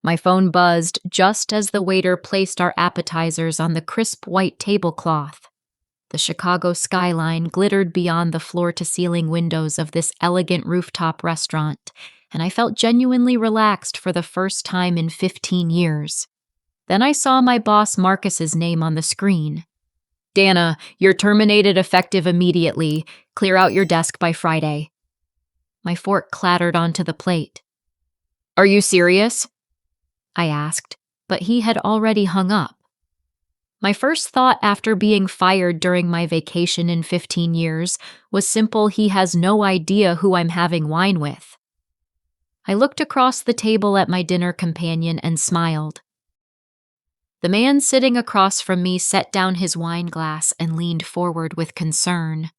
My phone buzzed just as the waiter placed our appetizers on the crisp white tablecloth. The Chicago skyline glittered beyond the floor-to-ceiling windows of this elegant rooftop restaurant, and I felt genuinely relaxed for the first time in 15 years. Then I saw my boss Marcus's name on the screen. "Dana, you're terminated effective immediately. Clear out your desk by Friday." My fork clattered onto the plate. "Are you serious?" I asked, but he had already hung up. My first thought after being fired during my vacation in 15 years was simple: he has no idea who I'm having wine with. I looked across the table at my dinner companion and smiled. The man sitting across from me set down his wine glass and leaned forward with concern.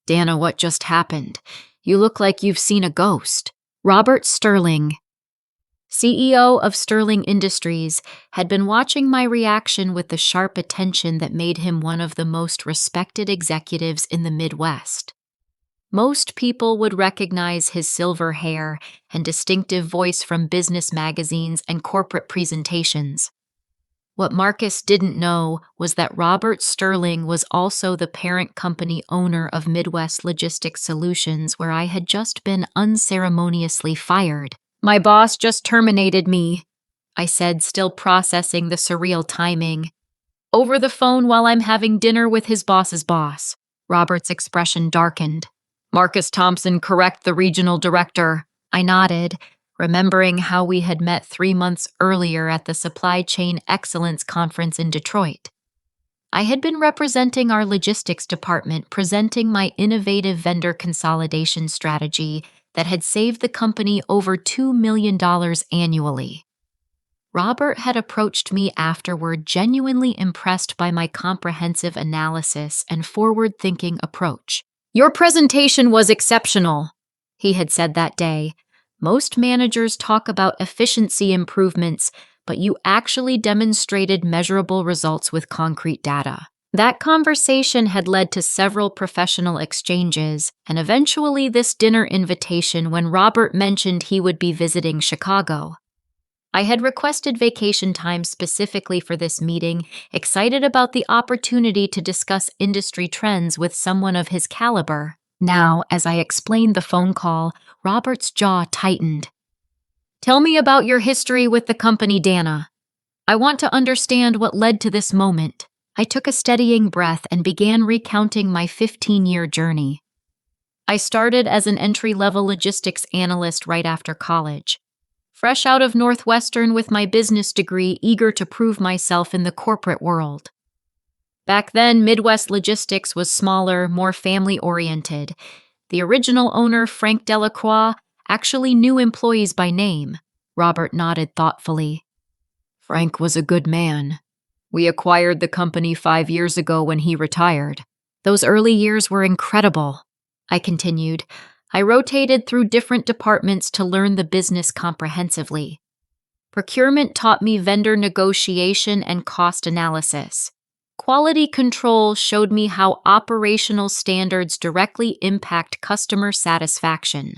"Dana, what just happened? You look like you've seen a ghost." Robert Sterling, CEO of Sterling Industries, had been watching my reaction with the sharp attention that made him one of the most respected executives in the Midwest. Most people would recognize his silver hair and distinctive voice from business magazines and corporate presentations. What Marcus didn't know was that Robert Sterling was also the parent company owner of Midwest Logistics Solutions, where I had just been unceremoniously fired. "My boss just terminated me," I said, still processing the surreal timing. "Over the phone while I'm having dinner with his boss's boss." Robert's expression darkened. "Marcus Thompson, correct the regional director." I nodded, remembering how we had met 3 months earlier at the Supply Chain Excellence Conference in Detroit. I had been representing our logistics department, presenting my innovative vendor consolidation strategy that had saved the company over $2 million annually. Robert had approached me afterward, genuinely impressed by my comprehensive analysis and forward-thinking approach. "Your presentation was exceptional," he had said that day. "Most managers talk about efficiency improvements, but you actually demonstrated measurable results with concrete data." That conversation had led to several professional exchanges, and eventually this dinner invitation when Robert mentioned he would be visiting Chicago. I had requested vacation time specifically for this meeting, excited about the opportunity to discuss industry trends with someone of his caliber. Now, as I explained the phone call, Robert's jaw tightened. "Tell me about your history with the company, Dana. I want to understand what led to this moment." I took a steadying breath and began recounting my 15-year journey. I started as an entry-level logistics analyst right after college. Fresh out of Northwestern with my business degree, eager to prove myself in the corporate world. Back then, Midwest Logistics was smaller, more family-oriented. The original owner, Frank Delacroix, actually knew employees by name. Robert nodded thoughtfully. "Frank was a good man. We acquired the company 5 years ago when he retired." "Those early years were incredible," I continued. I rotated through different departments to learn the business comprehensively. Procurement taught me vendor negotiation and cost analysis. Quality control showed me how operational standards directly impact customer satisfaction.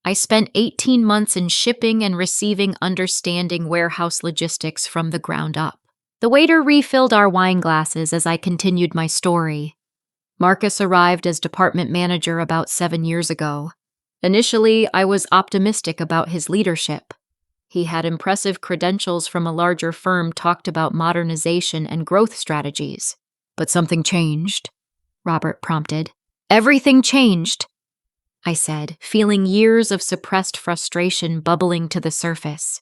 I spent 18 months in shipping and receiving, understanding warehouse logistics from the ground up. The waiter refilled our wine glasses as I continued my story. Marcus arrived as department manager about 7 years ago. Initially, I was optimistic about his leadership. He had impressive credentials from a larger firm, talked about modernization and growth strategies. "But something changed," Robert prompted. "Everything changed," I said, feeling years of suppressed frustration bubbling to the surface.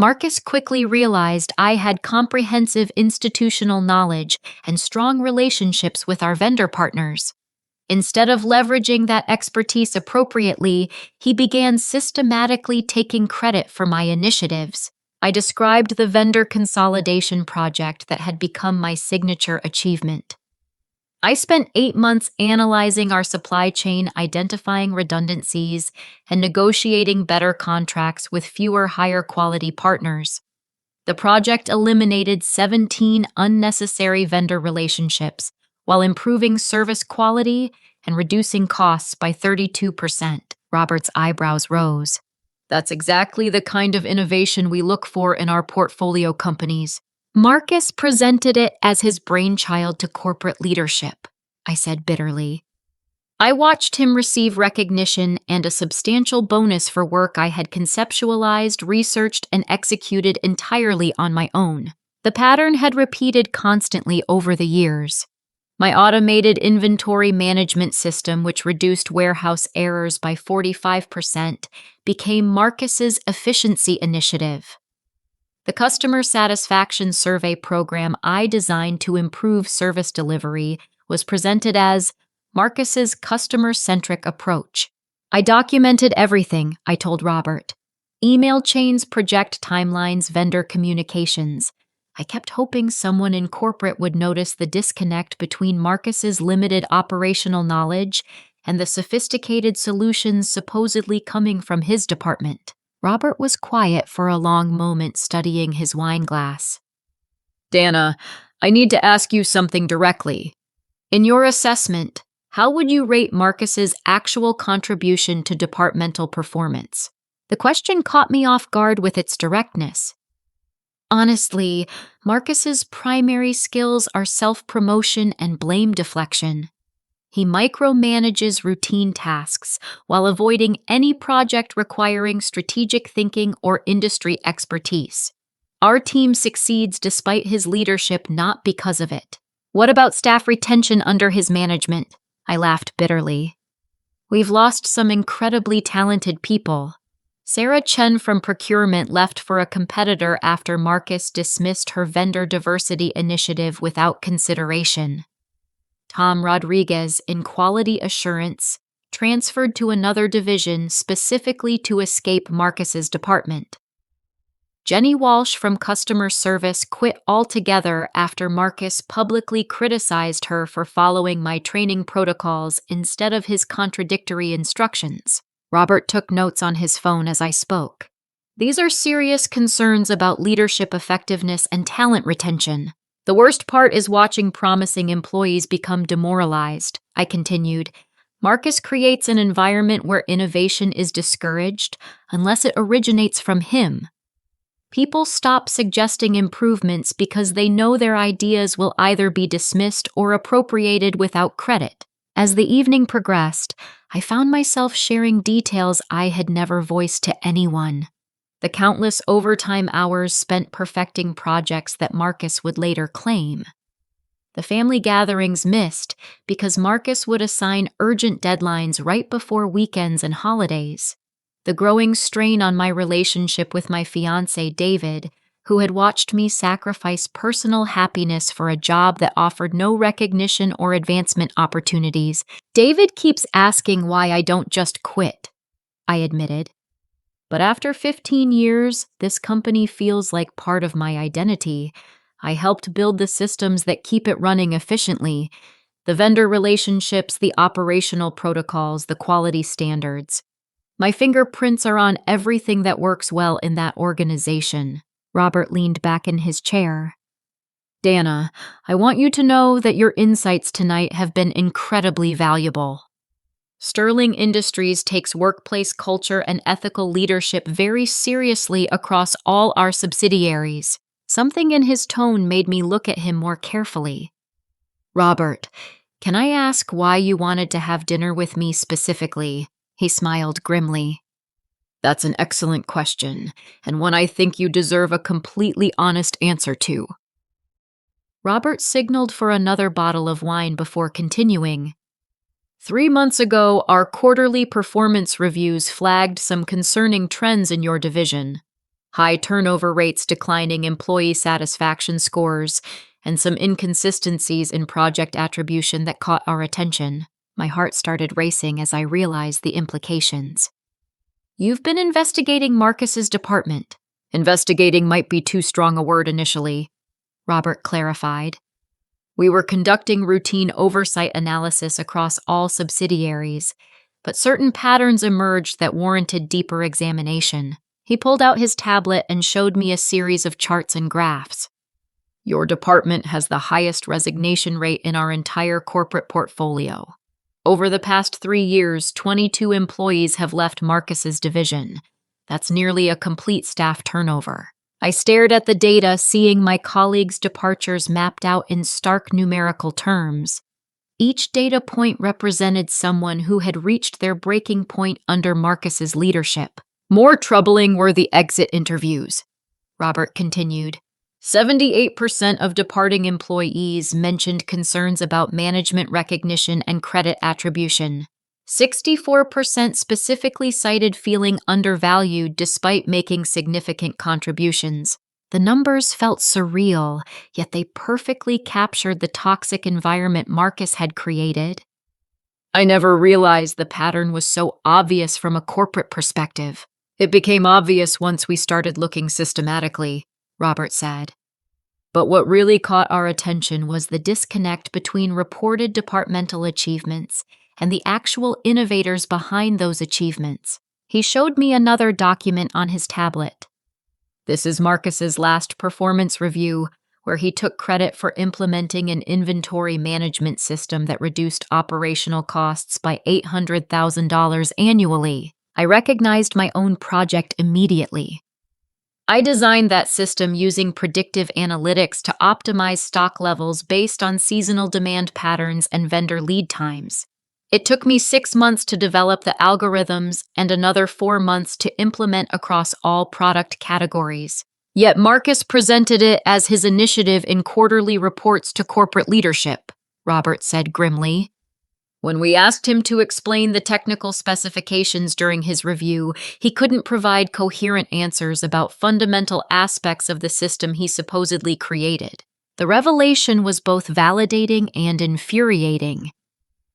Marcus quickly realized I had comprehensive institutional knowledge and strong relationships with our vendor partners. Instead of leveraging that expertise appropriately, he began systematically taking credit for my initiatives. I described the vendor consolidation project that had become my signature achievement. I spent 8 months analyzing our supply chain, identifying redundancies, and negotiating better contracts with fewer, higher-quality partners. The project eliminated 17 unnecessary vendor relationships while improving service quality and reducing costs by 32%. Robert's eyebrows rose. That's exactly the kind of innovation we look for in our portfolio companies. Marcus presented it as his brainchild to corporate leadership, I said bitterly. I watched him receive recognition and a substantial bonus for work I had conceptualized, researched, and executed entirely on my own. The pattern had repeated constantly over the years. My automated inventory management system, which reduced warehouse errors by 45%, became Marcus's efficiency initiative. The customer satisfaction survey program I designed to improve service delivery was presented as Marcus's customer-centric approach. I documented everything, I told Robert. Email chains, project timelines, vendor communications. I kept hoping someone in corporate would notice the disconnect between Marcus's limited operational knowledge and the sophisticated solutions supposedly coming from his department. Robert was quiet for a long moment, studying his wine glass. Dana, I need to ask you something directly. In your assessment, how would you rate Marcus's actual contribution to departmental performance? The question caught me off guard with its directness. Honestly, Marcus's primary skills are self-promotion and blame deflection. He micromanages routine tasks while avoiding any project requiring strategic thinking or industry expertise. Our team succeeds despite his leadership, not because of it. What about staff retention under his management? I laughed bitterly. We've lost some incredibly talented people. Sarah Chen from procurement left for a competitor after Marcus dismissed her vendor diversity initiative without consideration. Tom Rodriguez in quality assurance transferred to another division specifically to escape Marcus's department. Jenny Walsh from customer service quit altogether after Marcus publicly criticized her for following my training protocols instead of his contradictory instructions. Robert took notes on his phone as I spoke. These are serious concerns about leadership effectiveness and talent retention. The worst part is watching promising employees become demoralized, I continued. Marcus creates an environment where innovation is discouraged unless it originates from him. People stop suggesting improvements because they know their ideas will either be dismissed or appropriated without credit. As the evening progressed, I found myself sharing details I had never voiced to anyone. The countless overtime hours spent perfecting projects that Marcus would later claim. The family gatherings missed because Marcus would assign urgent deadlines right before weekends and holidays. The growing strain on my relationship with my fiancé, David, who had watched me sacrifice personal happiness for a job that offered no recognition or advancement opportunities. David keeps asking why I don't just quit, I admitted. But after 15 years, this company feels like part of my identity. I helped build the systems that keep it running efficiently, the vendor relationships, the operational protocols, the quality standards. My fingerprints are on everything that works well in that organization. Robert leaned back in his chair. Dana, I want you to know that your insights tonight have been incredibly valuable. Sterling Industries takes workplace culture and ethical leadership very seriously across all our subsidiaries. Something in his tone made me look at him more carefully. Robert, can I ask why you wanted to have dinner with me specifically? He smiled grimly. That's an excellent question, and one I think you deserve a completely honest answer to. Robert signaled for another bottle of wine before continuing. 3 months ago, our quarterly performance reviews flagged some concerning trends in your division. High turnover rates, declining employee satisfaction scores, and some inconsistencies in project attribution that caught our attention. My heart started racing as I realized the implications. You've been investigating Marcus's department. Investigating might be too strong a word initially, Robert clarified. We were conducting routine oversight analysis across all subsidiaries, but certain patterns emerged that warranted deeper examination. He pulled out his tablet and showed me a series of charts and graphs. Your department has the highest resignation rate in our entire corporate portfolio. Over the past 3 years, 22 employees have left Marcus's division. That's nearly a complete staff turnover. I stared at the data, seeing my colleagues' departures mapped out in stark numerical terms. Each data point represented someone who had reached their breaking point under Marcus's leadership. More troubling were the exit interviews, Robert continued. 78% of departing employees mentioned concerns about management recognition and credit attribution. 64% specifically cited feeling undervalued despite making significant contributions. The numbers felt surreal, yet they perfectly captured the toxic environment Marcus had created. I never realized the pattern was so obvious from a corporate perspective. It became obvious once we started looking systematically, Robert said. But what really caught our attention was the disconnect between reported departmental achievements and the actual innovators behind those achievements. He showed me another document on his tablet. This is Marcus's last performance review, where he took credit for implementing an inventory management system that reduced operational costs by $800,000 annually. I recognized my own project immediately. I designed that system using predictive analytics to optimize stock levels based on seasonal demand patterns and vendor lead times. It took me 6 months to develop the algorithms and another 4 months to implement across all product categories. Yet Marcus presented it as his initiative in quarterly reports to corporate leadership, Robert said grimly. When we asked him to explain the technical specifications during his review, he couldn't provide coherent answers about fundamental aspects of the system he supposedly created. The revelation was both validating and infuriating.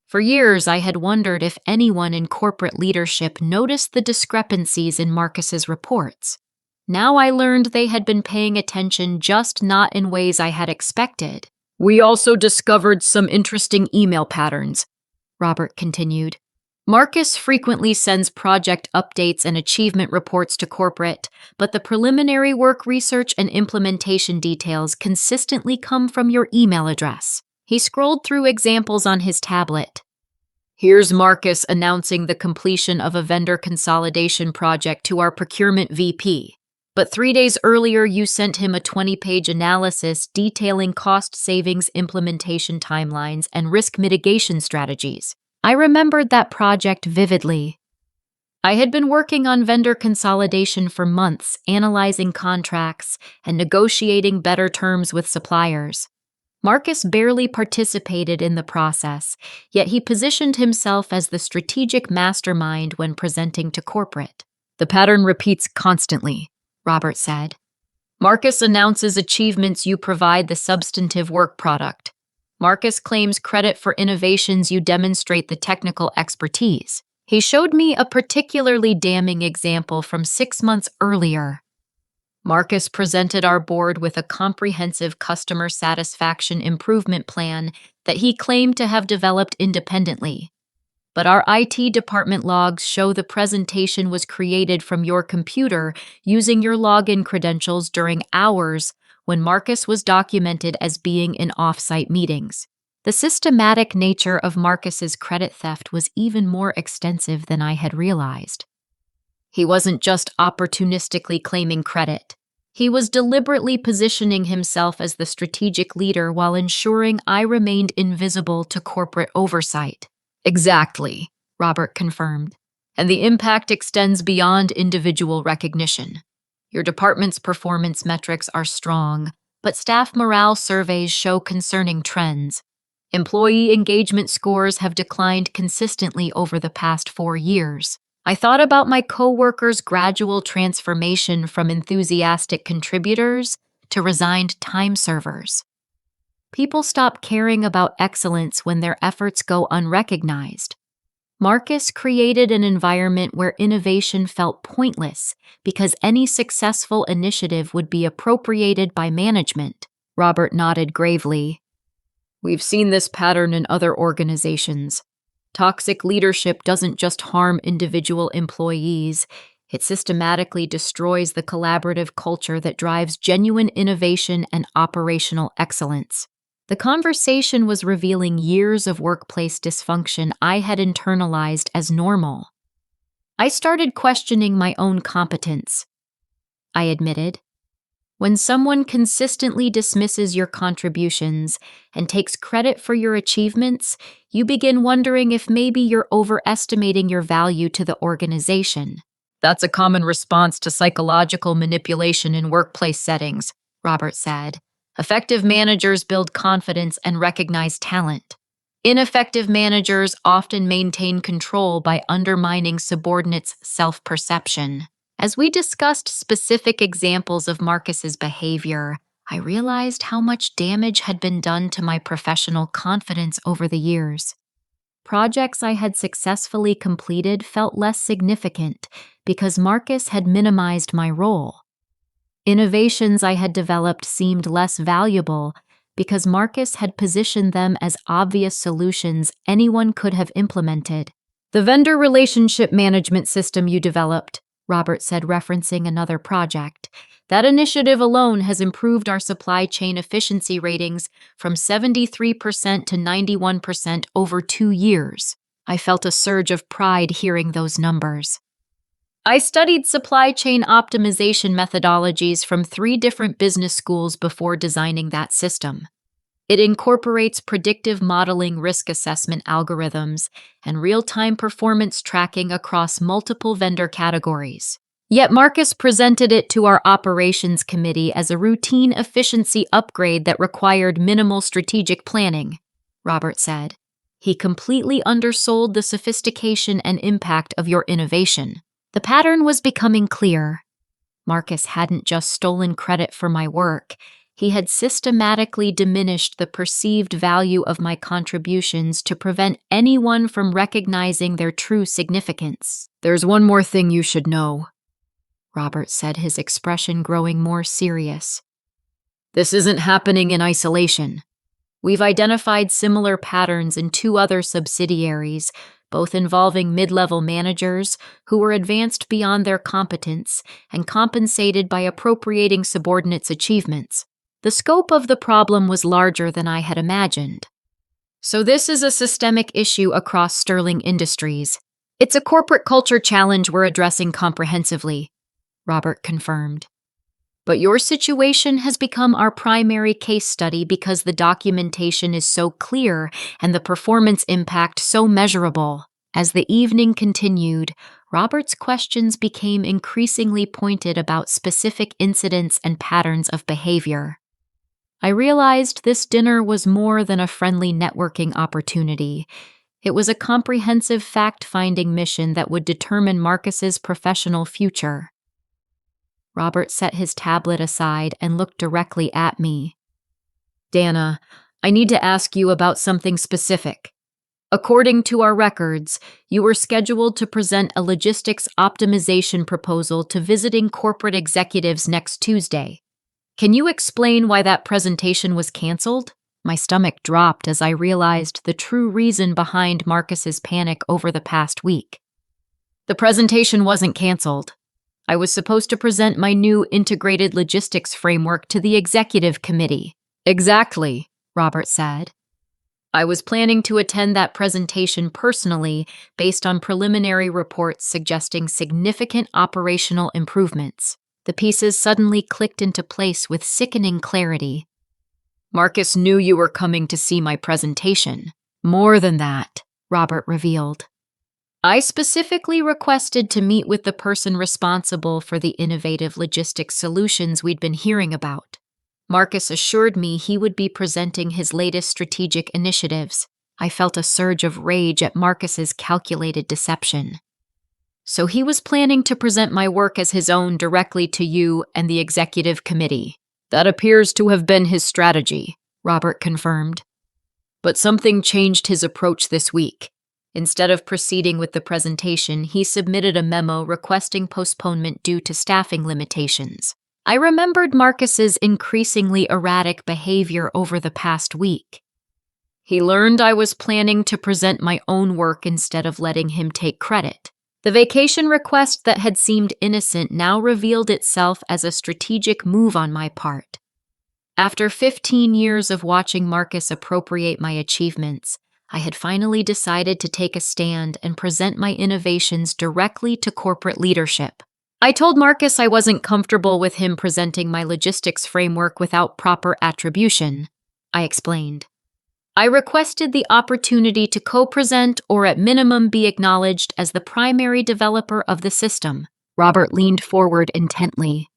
For years, I had wondered if anyone in corporate leadership noticed the discrepancies in Marcus's reports. Now I learned they had been paying attention, just not in ways I had expected. We also discovered some interesting email patterns, Robert continued. Marcus frequently sends project updates and achievement reports to corporate, but the preliminary work research and implementation details consistently come from your email address. He scrolled through examples on his tablet. Here's Marcus announcing the completion of a vendor consolidation project to our procurement VP. But 3 days earlier, you sent him a 20-page analysis detailing cost savings implementation timelines and risk mitigation strategies. I remembered that project vividly. I had been working on vendor consolidation for months, analyzing contracts and negotiating better terms with suppliers. Marcus barely participated in the process, yet he positioned himself as the strategic mastermind when presenting to corporate. The pattern repeats constantly, Robert said. Marcus announces achievements, you provide the substantive work product. Marcus claims credit for innovations, you demonstrate the technical expertise. He showed me a particularly damning example from 6 months earlier. Marcus presented our board with a comprehensive customer satisfaction improvement plan that he claimed to have developed independently. But our IT department logs show the presentation was created from your computer using your login credentials during hours when Marcus was documented as being in off-site meetings. The systematic nature of Marcus's credit theft was even more extensive than I had realized. He wasn't just opportunistically claiming credit. He was deliberately positioning himself as the strategic leader while ensuring I remained invisible to corporate oversight. Exactly, Robert confirmed. And the impact extends beyond individual recognition. Your department's performance metrics are strong, but staff morale surveys show concerning trends. Employee engagement scores have declined consistently over the past 4 years. I thought about my coworkers' gradual transformation from enthusiastic contributors to resigned time servers. People stop caring about excellence when their efforts go unrecognized. Marcus created an environment where innovation felt pointless because any successful initiative would be appropriated by management. Robert nodded gravely. We've seen this pattern in other organizations. Toxic leadership doesn't just harm individual employees, it systematically destroys the collaborative culture that drives genuine innovation and operational excellence. The conversation was revealing years of workplace dysfunction I had internalized as normal. I started questioning my own competence, I admitted. When someone consistently dismisses your contributions and takes credit for your achievements, you begin wondering if maybe you're overestimating your value to the organization. That's a common response to psychological manipulation in workplace settings, Robert said. Effective managers build confidence and recognize talent. Ineffective managers often maintain control by undermining subordinates' self-perception. As we discussed specific examples of Marcus's behavior, I realized how much damage had been done to my professional confidence over the years. Projects I had successfully completed felt less significant because Marcus had minimized my role. Innovations I had developed seemed less valuable because Marcus had positioned them as obvious solutions anyone could have implemented. The vendor relationship management system you developed, Robert said, referencing another project. That initiative alone has improved our supply chain efficiency ratings from 73% to 91% over 2 years. I felt a surge of pride hearing those numbers. I studied supply chain optimization methodologies from 3 different business schools before designing that system. It incorporates predictive modeling, risk assessment algorithms, and real-time performance tracking across multiple vendor categories. Yet Marcus presented it to our operations committee as a routine efficiency upgrade that required minimal strategic planning, Robert said. He completely undersold the sophistication and impact of your innovation. The pattern was becoming clear. Marcus hadn't just stolen credit for my work. He had systematically diminished the perceived value of my contributions to prevent anyone from recognizing their true significance. There's one more thing you should know, Robert said, his expression growing more serious. This isn't happening in isolation. We've identified similar patterns in 2 other subsidiaries, both involving mid-level managers who were advanced beyond their competence and compensated by appropriating subordinates' achievements. The scope of the problem was larger than I had imagined. So this is a systemic issue across Sterling Industries. It's a corporate culture challenge we're addressing comprehensively, Robert confirmed. But your situation has become our primary case study because the documentation is so clear and the performance impact so measurable. As the evening continued, Robert's questions became increasingly pointed about specific incidents and patterns of behavior. I realized this dinner was more than a friendly networking opportunity. It was a comprehensive fact-finding mission that would determine Marcus's professional future. Robert set his tablet aside and looked directly at me. Dana, I need to ask you about something specific. According to our records, you were scheduled to present a logistics optimization proposal to visiting corporate executives next Tuesday. Can you explain why that presentation was canceled? My stomach dropped as I realized the true reason behind Marcus's panic over the past week. The presentation wasn't canceled. I was supposed to present my new integrated logistics framework to the executive committee. Exactly, Robert said. I was planning to attend that presentation personally based on preliminary reports suggesting significant operational improvements. The pieces suddenly clicked into place with sickening clarity. Marcus knew you were coming to see my presentation. More than that, Robert revealed. I specifically requested to meet with the person responsible for the innovative logistics solutions we'd been hearing about. Marcus assured me he would be presenting his latest strategic initiatives. I felt a surge of rage at Marcus's calculated deception. So he was planning to present my work as his own directly to you and the executive committee. That appears to have been his strategy, Robert confirmed. But something changed his approach this week. Instead of proceeding with the presentation, he submitted a memo requesting postponement due to staffing limitations. I remembered Marcus's increasingly erratic behavior over the past week. He learned I was planning to present my own work instead of letting him take credit. The vacation request that had seemed innocent now revealed itself as a strategic move on my part. After 15 years of watching Marcus appropriate my achievements, I had finally decided to take a stand and present my innovations directly to corporate leadership. I told Marcus I wasn't comfortable with him presenting my logistics framework without proper attribution. I explained. I requested the opportunity to co-present or at minimum be acknowledged as the primary developer of the system. Robert leaned forward intently.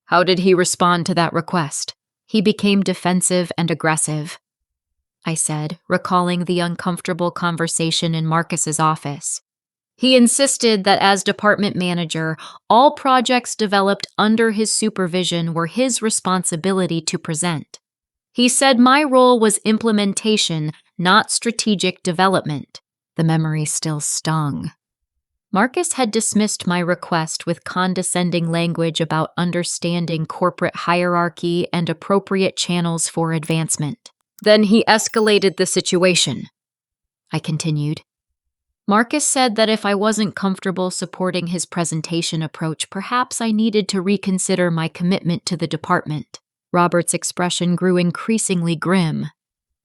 How did he respond to that request? He became defensive and aggressive, I said, recalling the uncomfortable conversation in Marcus's office. He insisted that as department manager, all projects developed under his supervision were his responsibility to present. He said my role was implementation, not strategic development. The memory still stung. Marcus had dismissed my request with condescending language about understanding corporate hierarchy and appropriate channels for advancement. Then he escalated the situation, I continued. Marcus said that if I wasn't comfortable supporting his presentation approach, perhaps I needed to reconsider my commitment to the department. Robert's expression grew increasingly grim.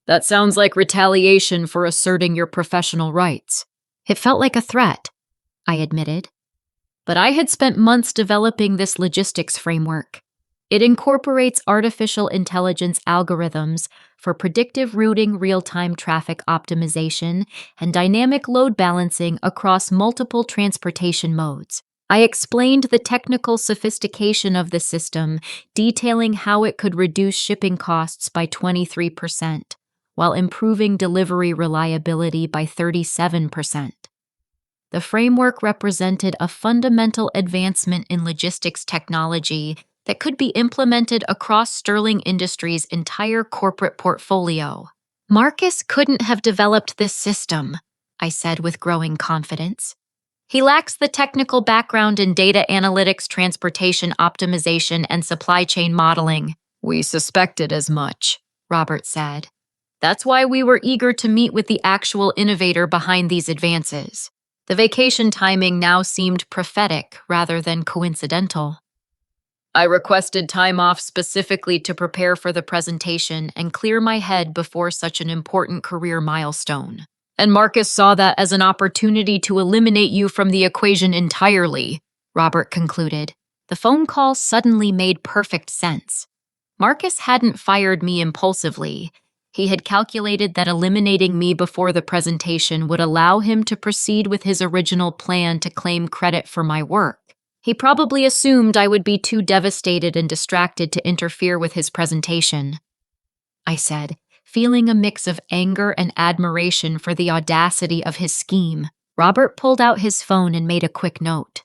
That sounds like retaliation for asserting your professional rights. It felt like a threat, I admitted. But I had spent months developing this logistics framework. It incorporates artificial intelligence algorithms for predictive routing, real-time traffic optimization, and dynamic load balancing across multiple transportation modes. I explained the technical sophistication of the system, detailing how it could reduce shipping costs by 23%, while improving delivery reliability by 37%. The framework represented a fundamental advancement in logistics technology that could be implemented across Sterling Industries' entire corporate portfolio. Marcus couldn't have developed this system, I said with growing confidence. He lacks the technical background in data analytics, transportation optimization, and supply chain modeling. We suspected as much, Robert said. That's why we were eager to meet with the actual innovator behind these advances. The vacation timing now seemed prophetic rather than coincidental. I requested time off specifically to prepare for the presentation and clear my head before such an important career milestone. And Marcus saw that as an opportunity to eliminate you from the equation entirely, Robert concluded. The phone call suddenly made perfect sense. Marcus hadn't fired me impulsively. He had calculated that eliminating me before the presentation would allow him to proceed with his original plan to claim credit for my work. He probably assumed I would be too devastated and distracted to interfere with his presentation, I said, feeling a mix of anger and admiration for the audacity of his scheme. Robert pulled out his phone and made a quick note.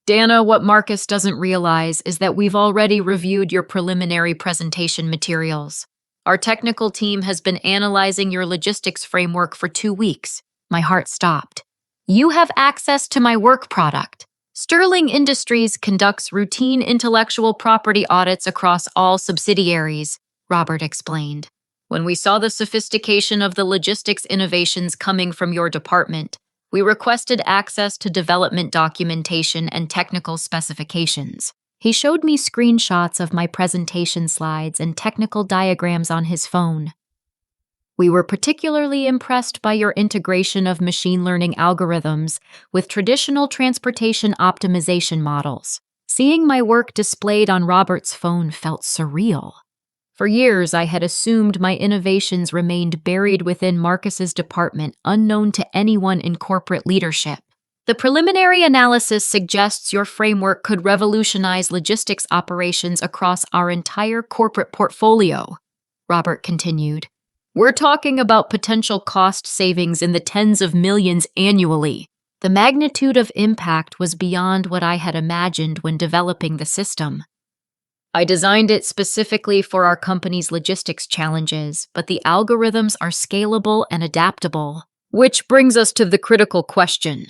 Dana, what Marcus doesn't realize is that we've already reviewed your preliminary presentation materials. Our technical team has been analyzing your logistics framework for 2 weeks. My heart stopped. You have access to my work product. Sterling Industries conducts routine intellectual property audits across all subsidiaries, Robert explained. When we saw the sophistication of the logistics innovations coming from your department, we requested access to development documentation and technical specifications. He showed me screenshots of my presentation slides and technical diagrams on his phone. We were particularly impressed by your integration of machine learning algorithms with traditional transportation optimization models. Seeing my work displayed on Robert's phone felt surreal. For years, I had assumed my innovations remained buried within Marcus's department, unknown to anyone in corporate leadership. The preliminary analysis suggests your framework could revolutionize logistics operations across our entire corporate portfolio, Robert continued. We're talking about potential cost savings in the tens of millions annually. The magnitude of impact was beyond what I had imagined when developing the system. I designed it specifically for our company's logistics challenges, but the algorithms are scalable and adaptable. Which brings us to the critical question,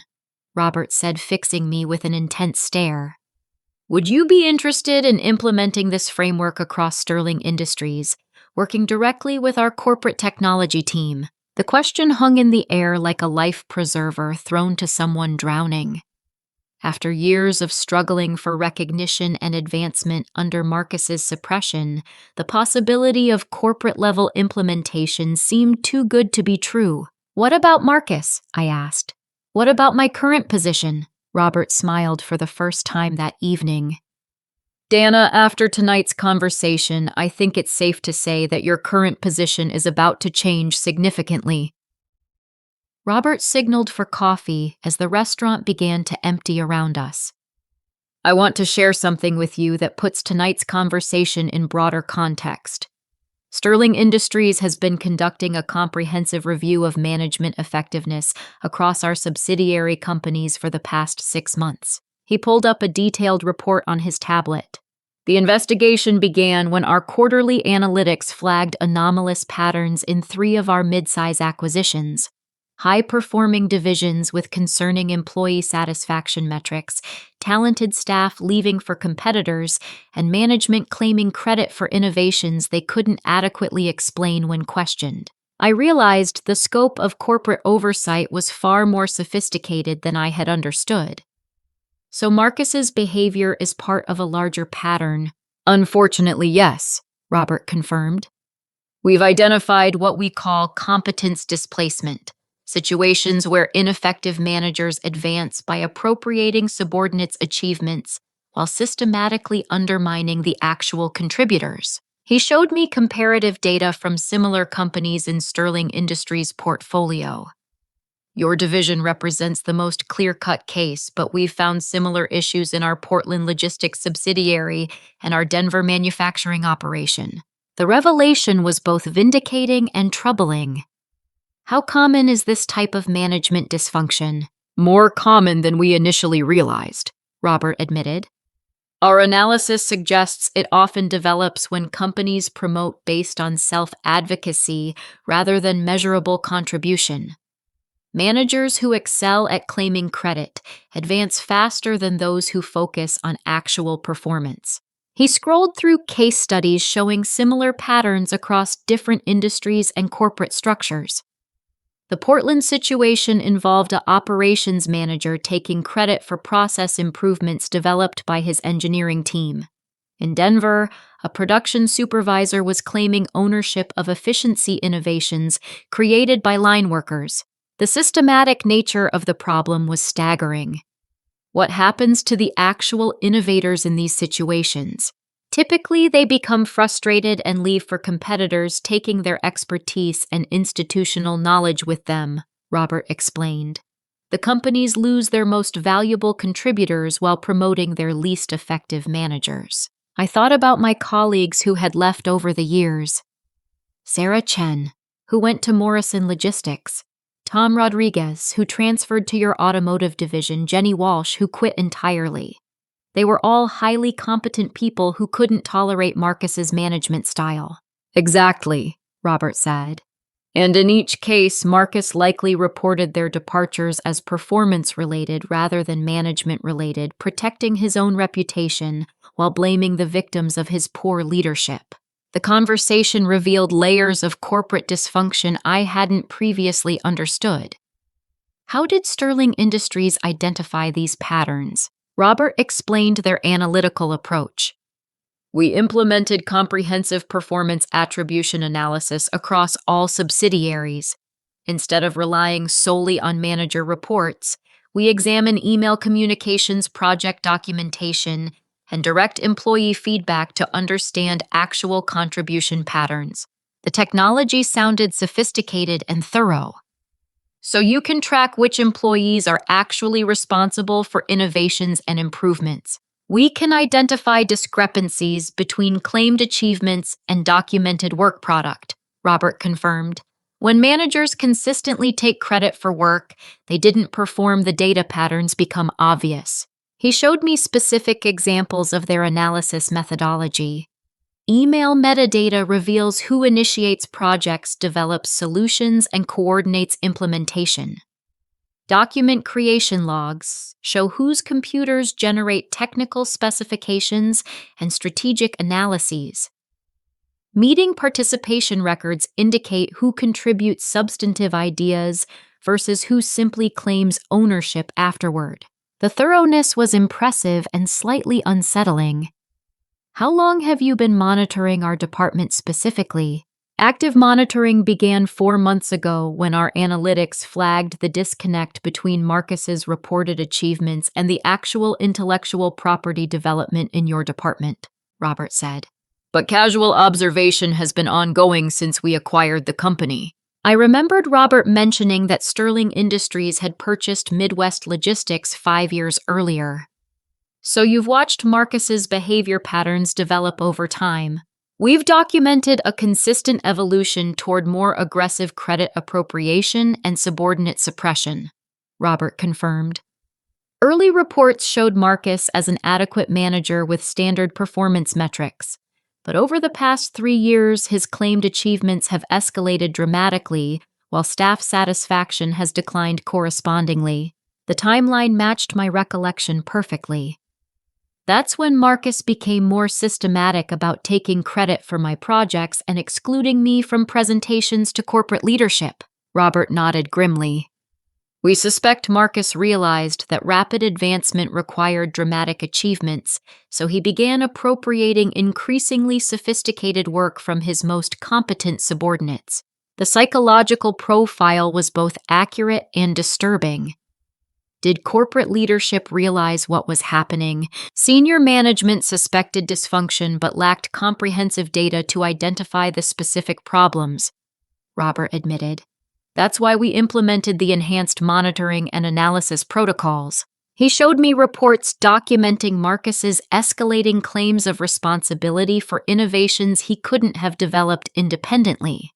Robert said, fixing me with an intense stare. Would you be interested in implementing this framework across Sterling Industries, working directly with our corporate technology team? The question hung in the air like a life preserver thrown to someone drowning. After years of struggling for recognition and advancement under Marcus's suppression, the possibility of corporate-level implementation seemed too good to be true. What about Marcus? I asked. What about my current position? Robert smiled for the first time that evening. Dana, after tonight's conversation, I think it's safe to say that your current position is about to change significantly. Robert signaled for coffee as the restaurant began to empty around us. I want to share something with you that puts tonight's conversation in broader context. Sterling Industries has been conducting a comprehensive review of management effectiveness across our subsidiary companies for the past 6 months. He pulled up a detailed report on his tablet. The investigation began when our quarterly analytics flagged anomalous patterns in 3 of our mid-size acquisitions. High-performing divisions with concerning employee satisfaction metrics, talented staff leaving for competitors, and management claiming credit for innovations they couldn't adequately explain when questioned. I realized the scope of corporate oversight was far more sophisticated than I had understood. So Marcus's behavior is part of a larger pattern. Unfortunately, yes, Robert confirmed. We've identified what we call competence displacement. Situations where ineffective managers advance by appropriating subordinates' achievements while systematically undermining the actual contributors. He showed me comparative data from similar companies in Sterling Industries' portfolio. Your division represents the most clear-cut case, but we've found similar issues in our Portland logistics subsidiary and our Denver manufacturing operation. The revelation was both vindicating and troubling. How common is this type of management dysfunction? More common than we initially realized, Robert admitted. Our analysis suggests it often develops when companies promote based on self-advocacy rather than measurable contribution. Managers who excel at claiming credit advance faster than those who focus on actual performance. He scrolled through case studies showing similar patterns across different industries and corporate structures. The Portland situation involved an operations manager taking credit for process improvements developed by his engineering team. In Denver, a production supervisor was claiming ownership of efficiency innovations created by line workers. The systematic nature of the problem was staggering. What happens to the actual innovators in these situations? Typically, they become frustrated and leave for competitors taking their expertise and institutional knowledge with them, Robert explained. The companies lose their most valuable contributors while promoting their least effective managers. I thought about my colleagues who had left over the years. Sarah Chen, who went to Morrison Logistics. Tom Rodriguez, who transferred to your automotive division. Jenny Walsh, who quit entirely. They were all highly competent people who couldn't tolerate Marcus's management style. Exactly, Robert said. And in each case, Marcus likely reported their departures as performance-related rather than management-related, protecting his own reputation while blaming the victims of his poor leadership. The conversation revealed layers of corporate dysfunction I hadn't previously understood. How did Sterling Industries identify these patterns? Robert explained their analytical approach. We implemented comprehensive performance attribution analysis across all subsidiaries. Instead of relying solely on manager reports, we examine email communications, project documentation, and direct employee feedback to understand actual contribution patterns. The technology sounded sophisticated and thorough. So you can track which employees are actually responsible for innovations and improvements. We can identify discrepancies between claimed achievements and documented work product, Robert confirmed. When managers consistently take credit for work they didn't perform, the data patterns become obvious. He showed me specific examples of their analysis methodology. Email metadata reveals who initiates projects, develops solutions, and coordinates implementation. Document creation logs show whose computers generate technical specifications and strategic analyses. Meeting participation records indicate who contributes substantive ideas versus who simply claims ownership afterward. The thoroughness was impressive and slightly unsettling. How long have you been monitoring our department specifically? Active monitoring began 4 months ago when our analytics flagged the disconnect between Marcus's reported achievements and the actual intellectual property development in your department, Robert said. But casual observation has been ongoing since we acquired the company. I remembered Robert mentioning that Sterling Industries had purchased Midwest Logistics 5 years earlier. So you've watched Marcus's behavior patterns develop over time. We've documented a consistent evolution toward more aggressive credit appropriation and subordinate suppression, Robert confirmed. Early reports showed Marcus as an adequate manager with standard performance metrics, but over the past 3 years, his claimed achievements have escalated dramatically, while staff satisfaction has declined correspondingly. The timeline matched my recollection perfectly. That's when Marcus became more systematic about taking credit for my projects and excluding me from presentations to corporate leadership. Robert nodded grimly. We suspect Marcus realized that rapid advancement required dramatic achievements, so he began appropriating increasingly sophisticated work from his most competent subordinates. The psychological profile was both accurate and disturbing. Did corporate leadership realize what was happening? Senior management suspected dysfunction but lacked comprehensive data to identify the specific problems, Robert admitted. That's why we implemented the enhanced monitoring and analysis protocols. He showed me reports documenting Marcus's escalating claims of responsibility for innovations he couldn't have developed independently.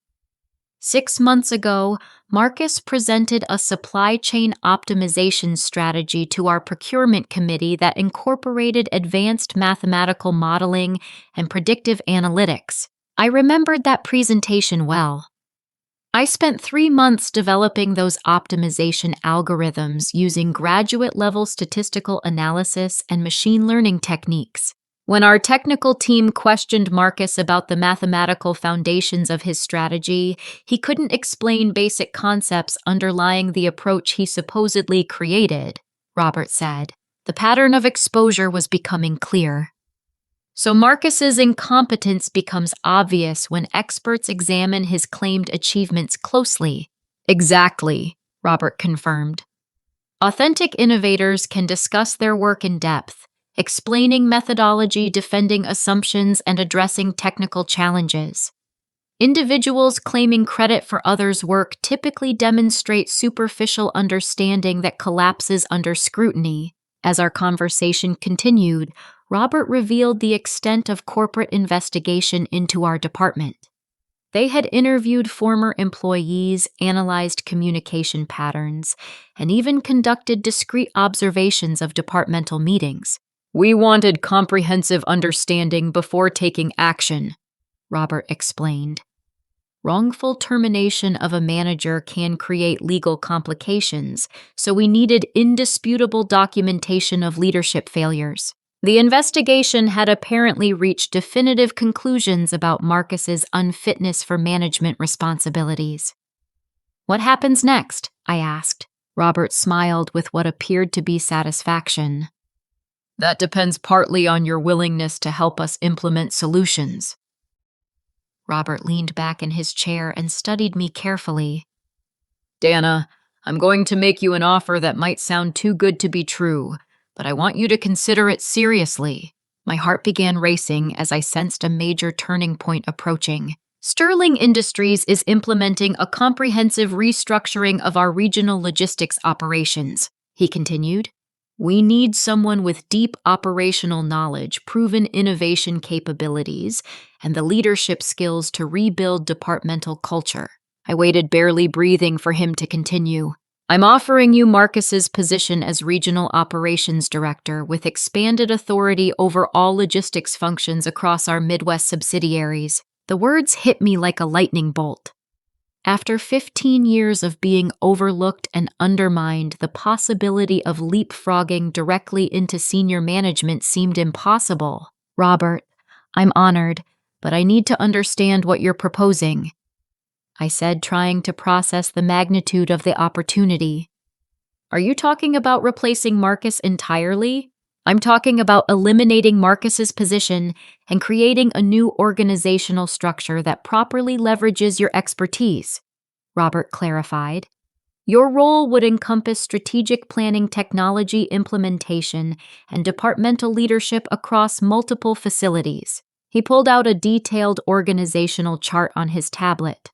6 months ago, Marcus presented a supply chain optimization strategy to our procurement committee that incorporated advanced mathematical modeling and predictive analytics. I remembered that presentation well. I spent 3 months developing those optimization algorithms using graduate-level statistical analysis and machine learning techniques. When our technical team questioned Marcus about the mathematical foundations of his strategy, he couldn't explain basic concepts underlying the approach he supposedly created, Robert said. The pattern of exposure was becoming clear. So Marcus's incompetence becomes obvious when experts examine his claimed achievements closely. Exactly, Robert confirmed. Authentic innovators can discuss their work in depth, explaining methodology, defending assumptions, and addressing technical challenges. Individuals claiming credit for others' work typically demonstrate superficial understanding that collapses under scrutiny. As our conversation continued, Robert revealed the extent of corporate investigation into our department. They had interviewed former employees, analyzed communication patterns, and even conducted discrete observations of departmental meetings. We wanted comprehensive understanding before taking action, Robert explained. Wrongful termination of a manager can create legal complications, so we needed indisputable documentation of leadership failures. The investigation had apparently reached definitive conclusions about Marcus's unfitness for management responsibilities. What happens next? I asked. Robert smiled with what appeared to be satisfaction. That depends partly on your willingness to help us implement solutions. Robert leaned back in his chair and studied me carefully. Dana, I'm going to make you an offer that might sound too good to be true, but I want you to consider it seriously. My heart began racing as I sensed a major turning point approaching. Sterling Industries is implementing a comprehensive restructuring of our regional logistics operations, he continued. We need someone with deep operational knowledge, proven innovation capabilities, and the leadership skills to rebuild departmental culture. I waited, barely breathing, for him to continue. I'm offering you Marcus's position as Regional Operations Director with expanded authority over all logistics functions across our Midwest subsidiaries. The words hit me like a lightning bolt. After 15 years of being overlooked and undermined, the possibility of leapfrogging directly into senior management seemed impossible. Robert, I'm honored, but I need to understand what you're proposing, I said, trying to process the magnitude of the opportunity. Are you talking about replacing Marcus entirely? I'm talking about eliminating Marcus's position and creating a new organizational structure that properly leverages your expertise, Robert clarified. Your role would encompass strategic planning, technology implementation, and departmental leadership across multiple facilities. He pulled out a detailed organizational chart on his tablet.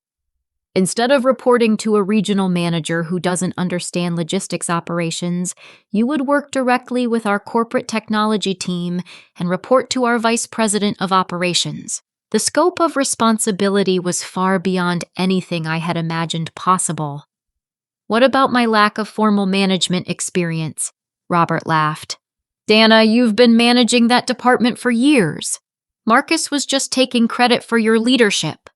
Instead of reporting to a regional manager who doesn't understand logistics operations, you would work directly with our corporate technology team and report to our vice president of operations. The scope of responsibility was far beyond anything I had imagined possible. What about my lack of formal management experience? Robert laughed. Dana, you've been managing that department for years. Marcus was just taking credit for your leadership.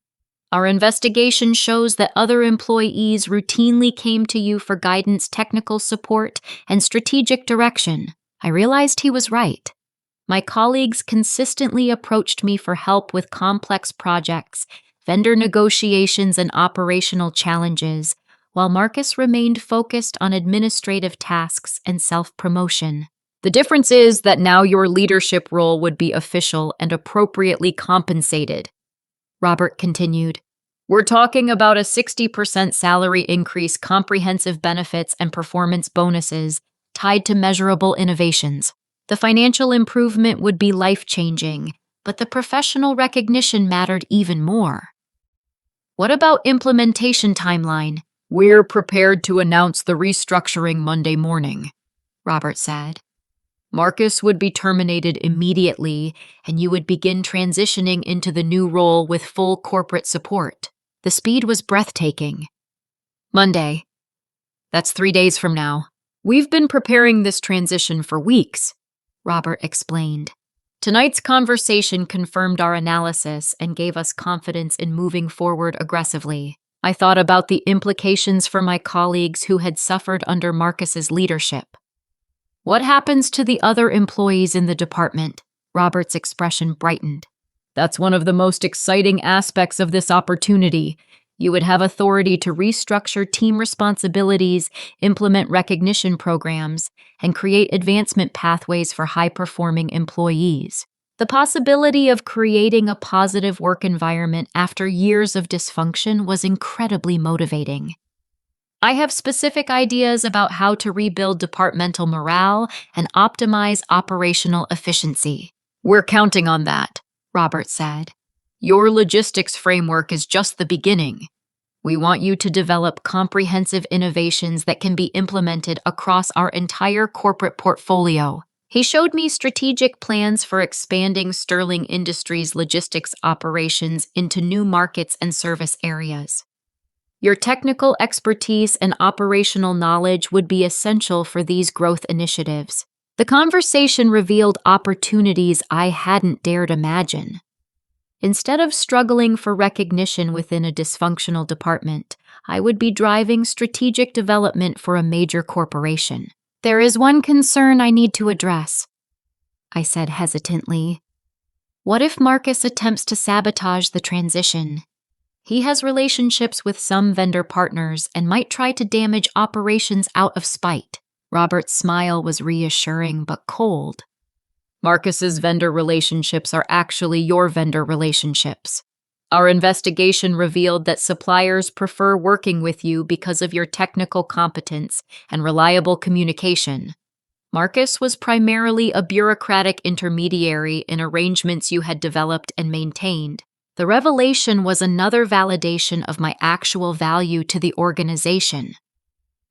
Our investigation shows that other employees routinely came to you for guidance, technical support, and strategic direction. I realized he was right. My colleagues consistently approached me for help with complex projects, vendor negotiations, and operational challenges, while Marcus remained focused on administrative tasks and self-promotion. The difference is that now your leadership role would be official and appropriately compensated, Robert continued. We're talking about a 60% salary increase, comprehensive benefits, and performance bonuses tied to measurable innovations. The financial improvement would be life-changing, but the professional recognition mattered even more. What about implementation timeline? We're prepared to announce the restructuring Monday morning, Robert said. Marcus would be terminated immediately, and you would begin transitioning into the new role with full corporate support. The speed was breathtaking. Monday. That's 3 days from now. We've been preparing this transition for weeks, Robert explained. Tonight's conversation confirmed our analysis and gave us confidence in moving forward aggressively. I thought about the implications for my colleagues who had suffered under Marcus's leadership. What happens to the other employees in the department? Robert's expression brightened. That's one of the most exciting aspects of this opportunity. You would have authority to restructure team responsibilities, implement recognition programs, and create advancement pathways for high-performing employees. The possibility of creating a positive work environment after years of dysfunction was incredibly motivating. I have specific ideas about how to rebuild departmental morale and optimize operational efficiency. We're counting on that, Robert said. Your logistics framework is just the beginning. We want you to develop comprehensive innovations that can be implemented across our entire corporate portfolio. He showed me strategic plans for expanding Sterling Industries' logistics operations into new markets and service areas. Your technical expertise and operational knowledge would be essential for these growth initiatives. The conversation revealed opportunities I hadn't dared imagine. Instead of struggling for recognition within a dysfunctional department, I would be driving strategic development for a major corporation. There is one concern I need to address, I said hesitantly. What if Marcus attempts to sabotage the transition? He has relationships with some vendor partners and might try to damage operations out of spite. Robert's smile was reassuring but cold. Marcus's vendor relationships are actually your vendor relationships. Our investigation revealed that suppliers prefer working with you because of your technical competence and reliable communication. Marcus was primarily a bureaucratic intermediary in arrangements you had developed and maintained. The revelation was another validation of my actual value to the organization.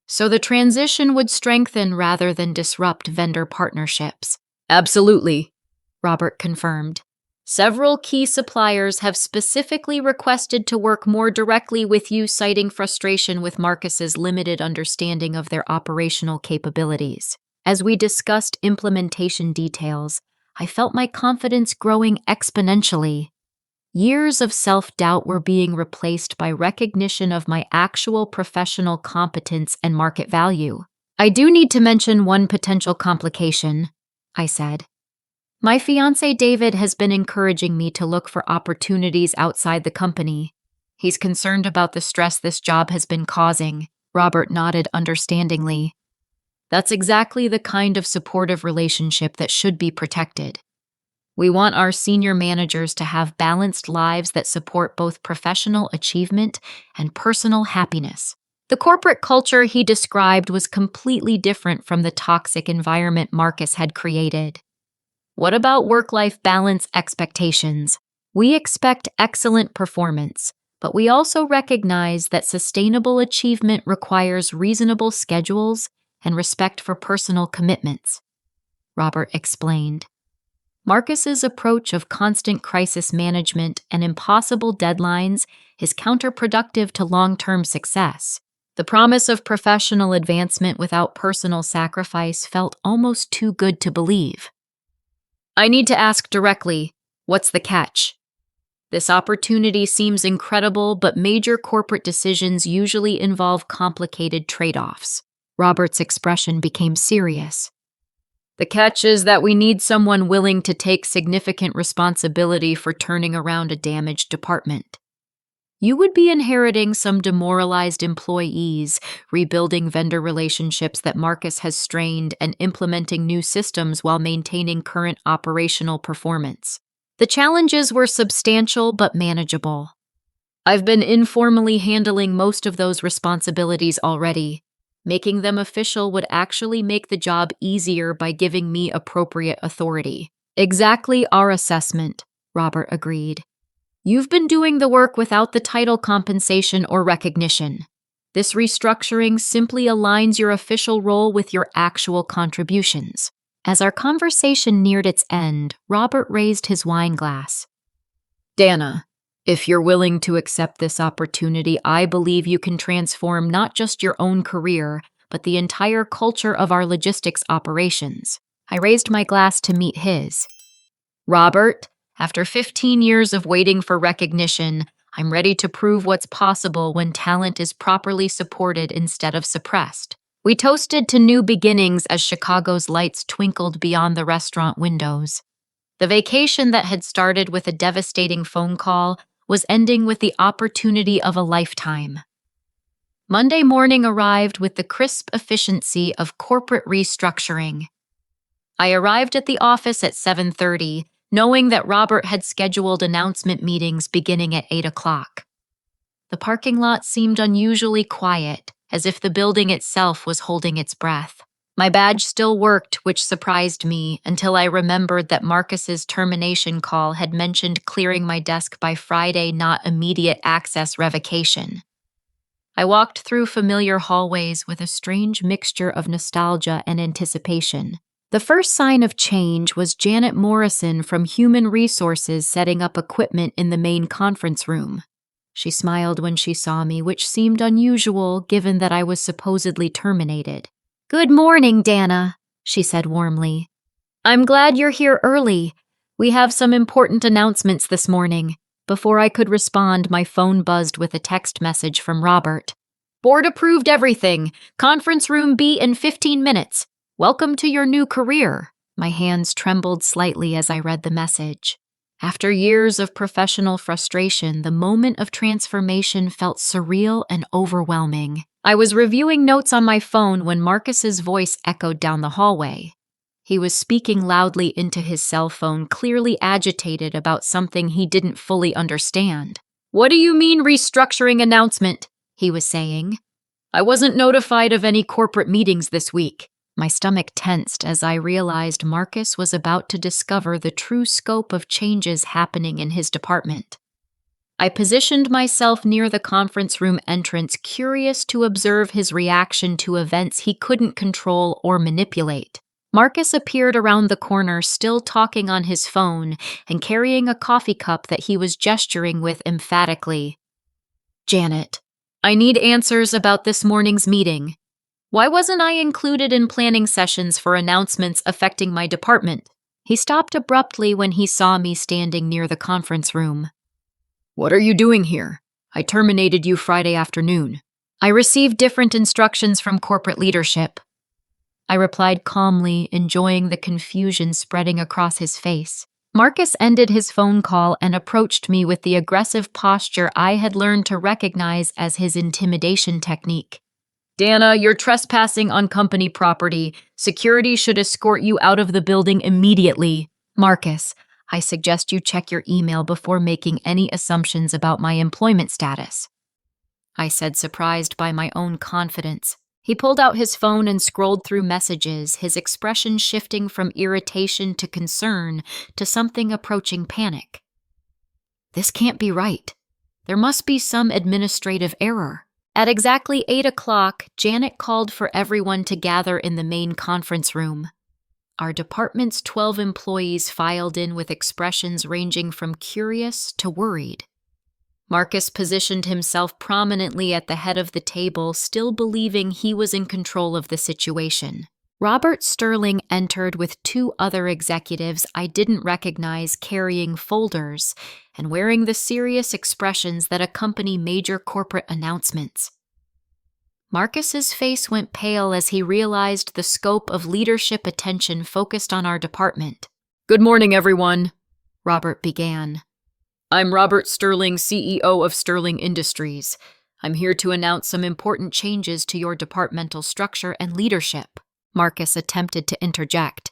So the transition would strengthen rather than disrupt vendor partnerships. Absolutely, Robert confirmed. Several key suppliers have specifically requested to work more directly with you, citing frustration with Marcus's limited understanding of their operational capabilities. As we discussed implementation details, I felt my confidence growing exponentially. Years of self-doubt were being replaced by recognition of my actual professional competence and market value. I do need to mention one potential complication, I said. My fiancé David has been encouraging me to look for opportunities outside the company. He's concerned about the stress this job has been causing. Robert nodded understandingly. That's exactly the kind of supportive relationship that should be protected. We want our senior managers to have balanced lives that support both professional achievement and personal happiness. The corporate culture he described was completely different from the toxic environment Marcus had created. What about work-life balance expectations? We expect excellent performance, but we also recognize that sustainable achievement requires reasonable schedules and respect for personal commitments, Robert explained. Marcus's approach of constant crisis management and impossible deadlines is counterproductive to long-term success. The promise of professional advancement without personal sacrifice felt almost too good to believe. I need to ask directly, what's the catch? This opportunity seems incredible, but major corporate decisions usually involve complicated trade-offs. Robert's expression became serious. The catch is that we need someone willing to take significant responsibility for turning around a damaged department. You would be inheriting some demoralized employees, rebuilding vendor relationships that Marcus has strained, and implementing new systems while maintaining current operational performance. The challenges were substantial but manageable. I've been informally handling most of those responsibilities already. Making them official would actually make the job easier by giving me appropriate authority. Exactly our assessment, Robert agreed. You've been doing the work without the title compensation or recognition. This restructuring simply aligns your official role with your actual contributions. As our conversation neared its end, Robert raised his wine glass. Dana, if you're willing to accept this opportunity, I believe you can transform not just your own career, but the entire culture of our logistics operations. I raised my glass to meet his. Robert, after 15 years of waiting for recognition, I'm ready to prove what's possible when talent is properly supported instead of suppressed. We toasted to new beginnings as Chicago's lights twinkled beyond the restaurant windows. The vacation that had started with a devastating phone call was ending with the opportunity of a lifetime. Monday morning arrived with the crisp efficiency of corporate restructuring. I arrived at the office at 7:30, knowing that Robert had scheduled announcement meetings beginning at 8 o'clock. The parking lot seemed unusually quiet, as if the building itself was holding its breath. My badge still worked, which surprised me until I remembered that Marcus's termination call had mentioned clearing my desk by Friday, not immediate access revocation. I walked through familiar hallways with a strange mixture of nostalgia and anticipation. The first sign of change was Janet Morrison from Human Resources setting up equipment in the main conference room. She smiled when she saw me, which seemed unusual given that I was supposedly terminated. Good morning, Dana, she said warmly. I'm glad you're here early. We have some important announcements this morning. Before I could respond, my phone buzzed with a text message from Robert. Board approved everything. Conference room B in 15 minutes. Welcome to your new career. My hands trembled slightly as I read the message. After years of professional frustration, the moment of transformation felt surreal and overwhelming. I was reviewing notes on my phone when Marcus's voice echoed down the hallway. He was speaking loudly into his cell phone, clearly agitated about something he didn't fully understand. What do you mean restructuring announcement? He was saying. I wasn't notified of any corporate meetings this week. My stomach tensed as I realized Marcus was about to discover the true scope of changes happening in his department. I positioned myself near the conference room entrance, curious to observe his reaction to events he couldn't control or manipulate. Marcus appeared around the corner, still talking on his phone and carrying a coffee cup that he was gesturing with emphatically. Janet, I need answers about this morning's meeting. Why wasn't I included in planning sessions for announcements affecting my department? He stopped abruptly when he saw me standing near the conference room. What are you doing here? I terminated you Friday afternoon. I received different instructions from corporate leadership. I replied calmly, enjoying the confusion spreading across his face. Marcus ended his phone call and approached me with the aggressive posture I had learned to recognize as his intimidation technique. Dana, you're trespassing on company property. Security should escort you out of the building immediately. Marcus, I suggest you check your email before making any assumptions about my employment status, I said, surprised by my own confidence. He pulled out his phone and scrolled through messages, his expression shifting from irritation to concern to something approaching panic. This can't be right. There must be some administrative error. At exactly 8 o'clock, Janet called for everyone to gather in the main conference room. Our department's 12 employees filed in with expressions ranging from curious to worried. Marcus positioned himself prominently at the head of the table, still believing he was in control of the situation. Robert Sterling entered with 2 other executives I didn't recognize, carrying folders and wearing the serious expressions that accompany major corporate announcements. Marcus's face went pale as he realized the scope of leadership attention focused on our department. "Good morning, everyone," Robert began. "I'm Robert Sterling, CEO of Sterling Industries. I'm here to announce some important changes to your departmental structure and leadership." Marcus attempted to interject.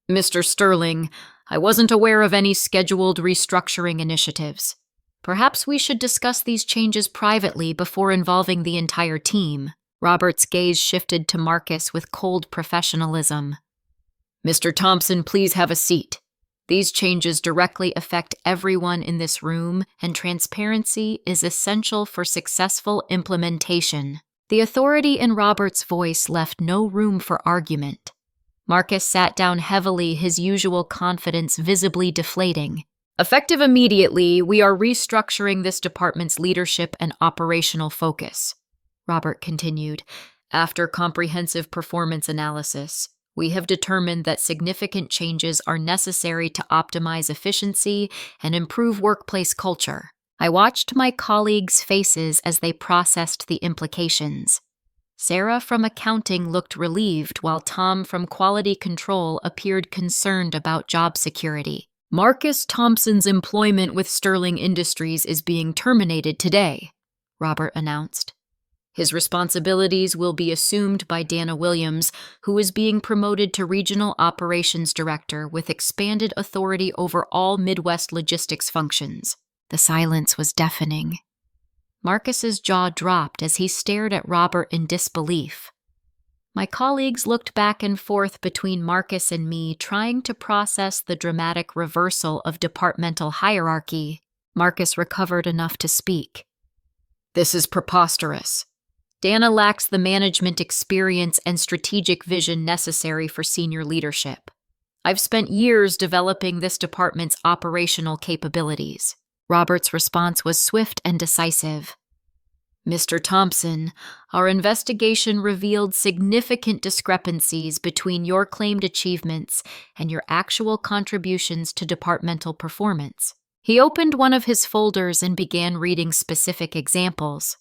"Mr. Sterling, I wasn't aware of any scheduled restructuring initiatives. Perhaps we should discuss these changes privately before involving the entire team." Robert's gaze shifted to Marcus with cold professionalism. "Mr. Thompson, please have a seat. These changes directly affect everyone in this room, and transparency is essential for successful implementation." The authority in Robert's voice left no room for argument. Marcus sat down heavily, his usual confidence visibly deflating. "Effective immediately, we are restructuring this department's leadership and operational focus," Robert continued. "After comprehensive performance analysis, we have determined that significant changes are necessary to optimize efficiency and improve workplace culture." I watched my colleagues' faces as they processed the implications. Sarah from accounting looked relieved, while Tom from quality control appeared concerned about job security. "Marcus Thompson's employment with Sterling Industries is being terminated today," Robert announced. "His responsibilities will be assumed by Dana Williams, who is being promoted to Regional Operations Director with expanded authority over all Midwest logistics functions." The silence was deafening. Marcus's jaw dropped as he stared at Robert in disbelief. My colleagues looked back and forth between Marcus and me, trying to process the dramatic reversal of departmental hierarchy. Marcus recovered enough to speak. "This is preposterous. Dana lacks the management experience and strategic vision necessary for senior leadership. I've spent years developing this department's operational capabilities." Robert's response was swift and decisive. "Mr. Thompson, our investigation revealed significant discrepancies between your claimed achievements and your actual contributions to departmental performance." He opened one of his folders and began reading specific examples.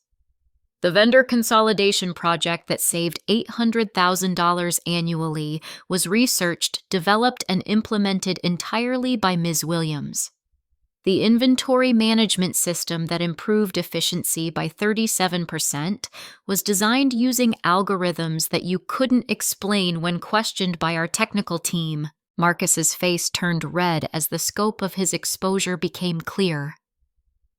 "The vendor consolidation project that saved $800,000 annually was researched, developed, and implemented entirely by Ms. Williams. The inventory management system that improved efficiency by 37% was designed using algorithms that you couldn't explain when questioned by our technical team." Marcus's face turned red as the scope of his exposure became clear.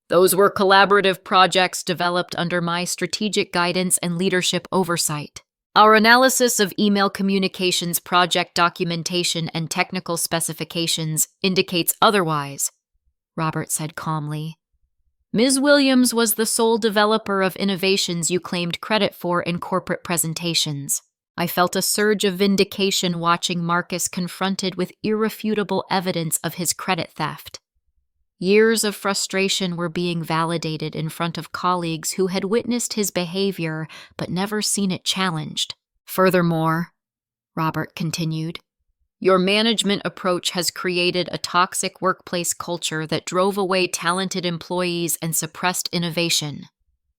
"Those were collaborative projects developed under my strategic guidance and leadership oversight. Our analysis of email communications project documentation and technical specifications indicates otherwise," Robert said calmly. "Ms. Williams was the sole developer of innovations you claimed credit for in corporate presentations." I felt a surge of vindication watching Marcus confronted with irrefutable evidence of his credit theft. Years of frustration were being validated in front of colleagues who had witnessed his behavior but never seen it challenged. "Furthermore," Robert continued, "your management approach has created a toxic workplace culture that drove away talented employees and suppressed innovation.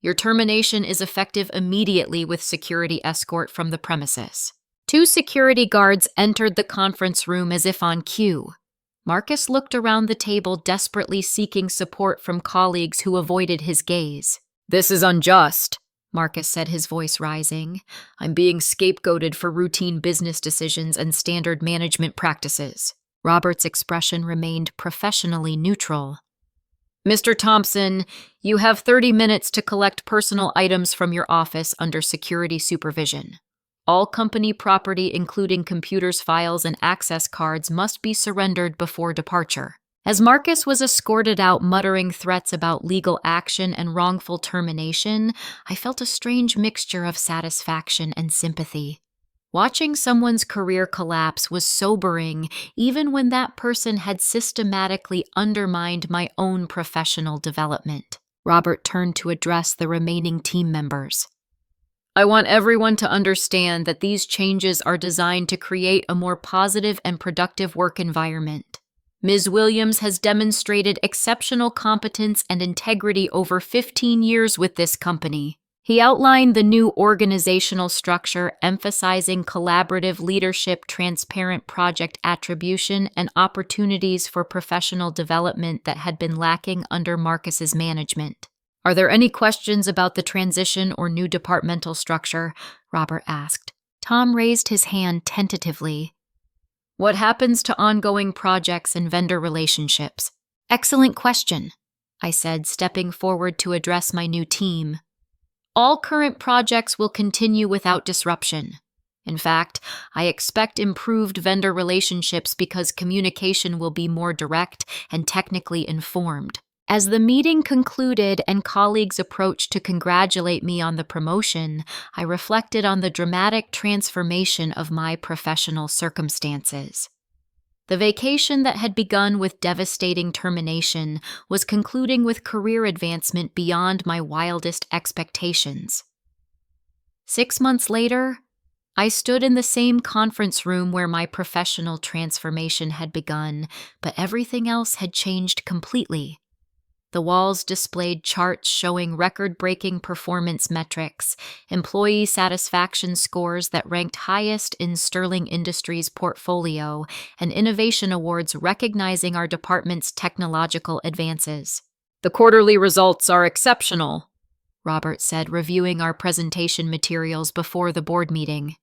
Your termination is effective immediately with security escort from the premises." 2 security guards entered the conference room as if on cue. Marcus looked around the table, desperately seeking support from colleagues who avoided his gaze. "This is unjust," Marcus said, his voice rising. "I'm being scapegoated for routine business decisions and standard management practices." Robert's expression remained professionally neutral. "Mr. Thompson, you have 30 minutes to collect personal items from your office under security supervision. All company property, including computers, files, and access cards, must be surrendered before departure." As Marcus was escorted out muttering threats about legal action and wrongful termination, I felt a strange mixture of satisfaction and sympathy. Watching someone's career collapse was sobering, even when that person had systematically undermined my own professional development. Robert turned to address the remaining team members. "I want everyone to understand that these changes are designed to create a more positive and productive work environment. Ms. Williams has demonstrated exceptional competence and integrity over 15 years with this company." He outlined the new organizational structure, emphasizing collaborative leadership, transparent project attribution, and opportunities for professional development that had been lacking under Marcus's management. "Are there any questions about the transition or new departmental structure?" Robert asked. Tom raised his hand tentatively. "What happens to ongoing projects and vendor relationships?" "Excellent question," I said, stepping forward to address my new team. "All current projects will continue without disruption. In fact, I expect improved vendor relationships because communication will be more direct and technically informed." As the meeting concluded and colleagues approached to congratulate me on the promotion, I reflected on the dramatic transformation of my professional circumstances. The vacation that had begun with devastating termination was concluding with career advancement beyond my wildest expectations. 6 months later, I stood in the same conference room where my professional transformation had begun, but everything else had changed completely. The walls displayed charts showing record-breaking performance metrics, employee satisfaction scores that ranked highest in Sterling Industries' portfolio, and innovation awards recognizing our department's technological advances. "The quarterly results are exceptional," Robert said, reviewing our presentation materials before the board meeting.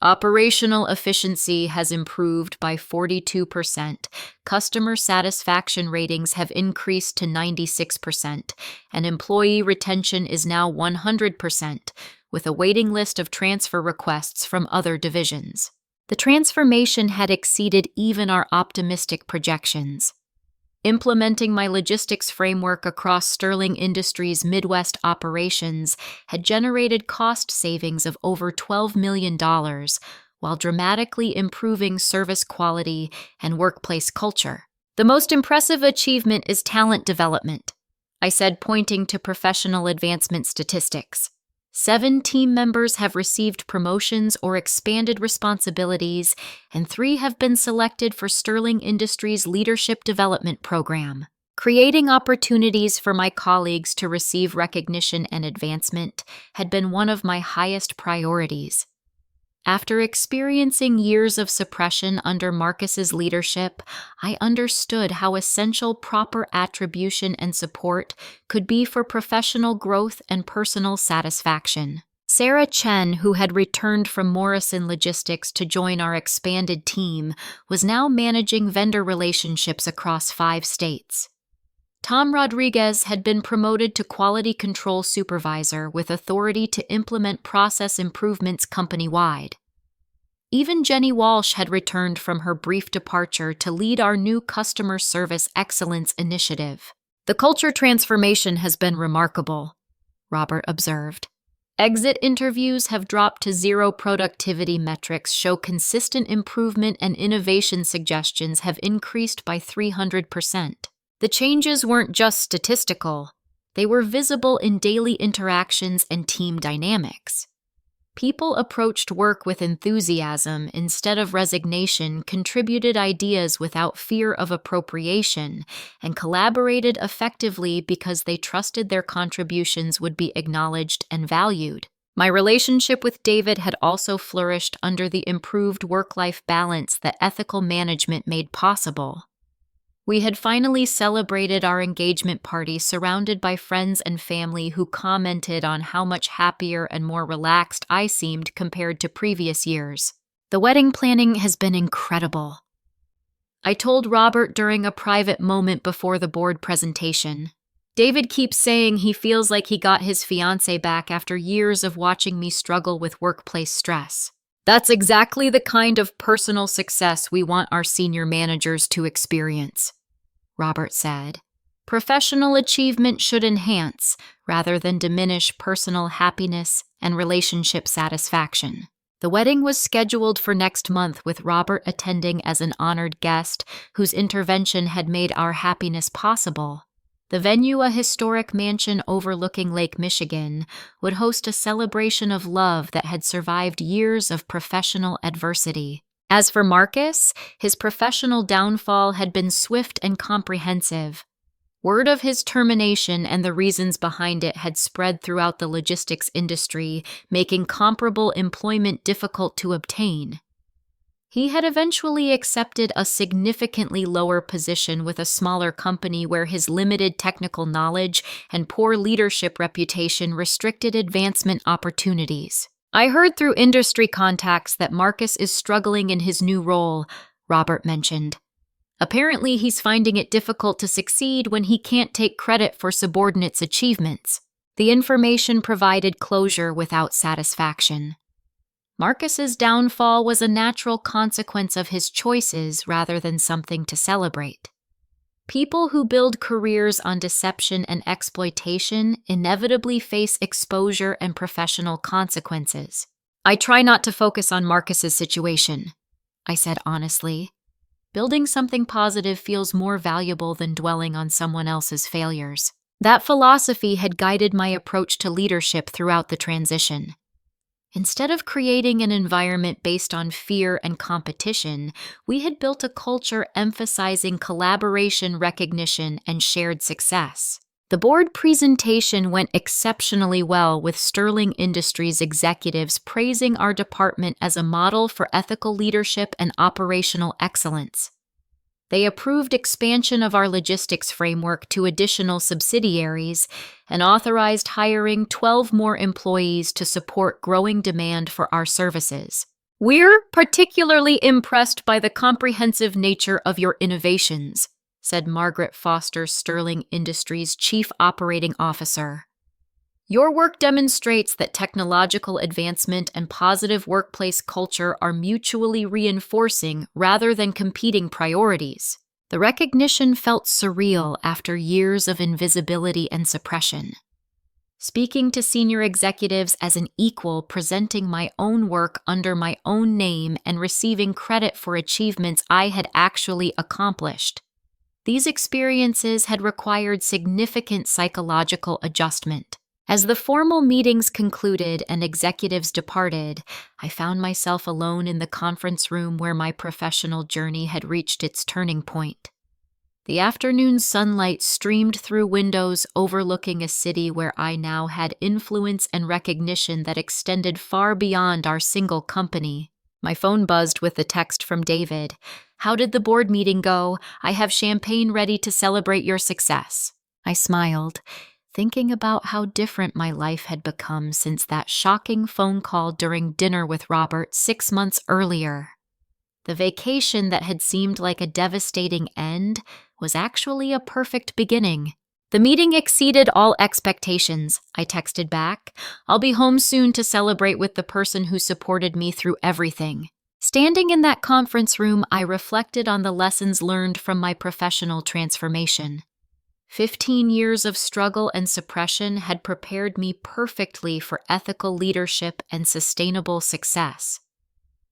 "Operational efficiency has improved by 42%, customer satisfaction ratings have increased to 96%, and employee retention is now 100%, with a waiting list of transfer requests from other divisions." The transformation had exceeded even our optimistic projections. Implementing my logistics framework across Sterling Industries' Midwest operations had generated cost savings of over $12 million, while dramatically improving service quality and workplace culture. "The most impressive achievement is talent development," I said, pointing to professional advancement statistics. 7 team members have received promotions or expanded responsibilities, and 3 have been selected for Sterling Industries' Leadership Development Program. Creating opportunities for my colleagues to receive recognition and advancement had been one of my highest priorities. After experiencing years of suppression under Marcus's leadership, I understood how essential proper attribution and support could be for professional growth and personal satisfaction. Sarah Chen, who had returned from Morrison Logistics to join our expanded team, was now managing vendor relationships across 5 states. Tom Rodriguez had been promoted to Quality Control Supervisor with authority to implement process improvements company-wide. Even Jenny Walsh had returned from her brief departure to lead our new Customer Service Excellence Initiative. "The culture transformation has been remarkable," Robert observed. "Exit interviews have dropped to 0, productivity metrics show consistent improvement, and innovation suggestions have increased by 300%. The changes weren't just statistical, they were visible in daily interactions and team dynamics. People approached work with enthusiasm instead of resignation, contributed ideas without fear of appropriation, and collaborated effectively because they trusted their contributions would be acknowledged and valued. My relationship with David had also flourished under the improved work-life balance that ethical management made possible. We had finally celebrated our engagement party surrounded by friends and family who commented on how much happier and more relaxed I seemed compared to previous years. The wedding planning has been incredible. I told Robert during a private moment before the board presentation. David keeps saying he feels like he got his fiancée back after years of watching me struggle with workplace stress. That's exactly the kind of personal success we want our senior managers to experience, Robert said. Professional achievement should enhance, rather than diminish personal happiness and relationship satisfaction. The wedding was scheduled for next month with Robert attending as an honored guest whose intervention had made our happiness possible. The venue, a historic mansion overlooking Lake Michigan, would host a celebration of love that had survived years of professional adversity. As for Marcus, his professional downfall had been swift and comprehensive. Word of his termination and the reasons behind it had spread throughout the logistics industry, making comparable employment difficult to obtain. He had eventually accepted a significantly lower position with a smaller company where his limited technical knowledge and poor leadership reputation restricted advancement opportunities. I heard through industry contacts that Marcus is struggling in his new role, Robert mentioned. Apparently, he's finding it difficult to succeed when he can't take credit for subordinates' achievements. The information provided closure without satisfaction. Marcus's downfall was a natural consequence of his choices rather than something to celebrate. People who build careers on deception and exploitation inevitably face exposure and professional consequences. I try not to focus on Marcus's situation, I said honestly. Building something positive feels more valuable than dwelling on someone else's failures. That philosophy had guided my approach to leadership throughout the transition. Instead of creating an environment based on fear and competition, we had built a culture emphasizing collaboration, recognition, and shared success. The board presentation went exceptionally well, with Sterling Industries executives praising our department as a model for ethical leadership and operational excellence. They approved expansion of our logistics framework to additional subsidiaries and authorized hiring 12 more employees to support growing demand for our services. We're particularly impressed by the comprehensive nature of your innovations, said Margaret Foster, Sterling Industries' Chief Operating Officer. Your work demonstrates that technological advancement and positive workplace culture are mutually reinforcing rather than competing priorities. The recognition felt surreal after years of invisibility and suppression. Speaking to senior executives as an equal, presenting my own work under my own name, and receiving credit for achievements I had actually accomplished. These experiences had required significant psychological adjustment. As the formal meetings concluded and executives departed, I found myself alone in the conference room where my professional journey had reached its turning point. The afternoon sunlight streamed through windows overlooking a city where I now had influence and recognition that extended far beyond our single company. My phone buzzed with the text from David. "How did the board meeting go? I have champagne ready to celebrate your success." I smiled, thinking about how different my life had become since that shocking phone call during dinner with Robert 6 months earlier. The vacation that had seemed like a devastating end was actually a perfect beginning. "The meeting exceeded all expectations," I texted back. "I'll be home soon to celebrate with the person who supported me through everything." Standing in that conference room, I reflected on the lessons learned from my professional transformation. 15 years of struggle and suppression had prepared me perfectly for ethical leadership and sustainable success.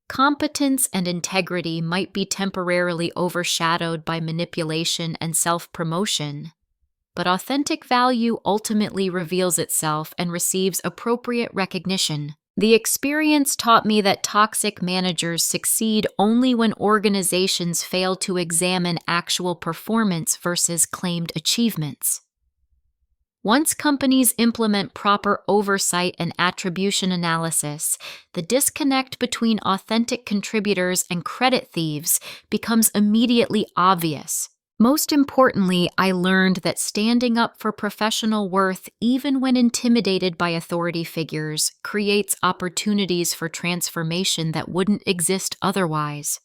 Competence and integrity might be temporarily overshadowed by manipulation and self-promotion, but authentic value ultimately reveals itself and receives appropriate recognition. The experience taught me that toxic managers succeed only when organizations fail to examine actual performance versus claimed achievements. Once companies implement proper oversight and attribution analysis, the disconnect between authentic contributors and credit thieves becomes immediately obvious. Most importantly, I learned that standing up for professional worth, even when intimidated by authority figures, creates opportunities for transformation that wouldn't exist otherwise.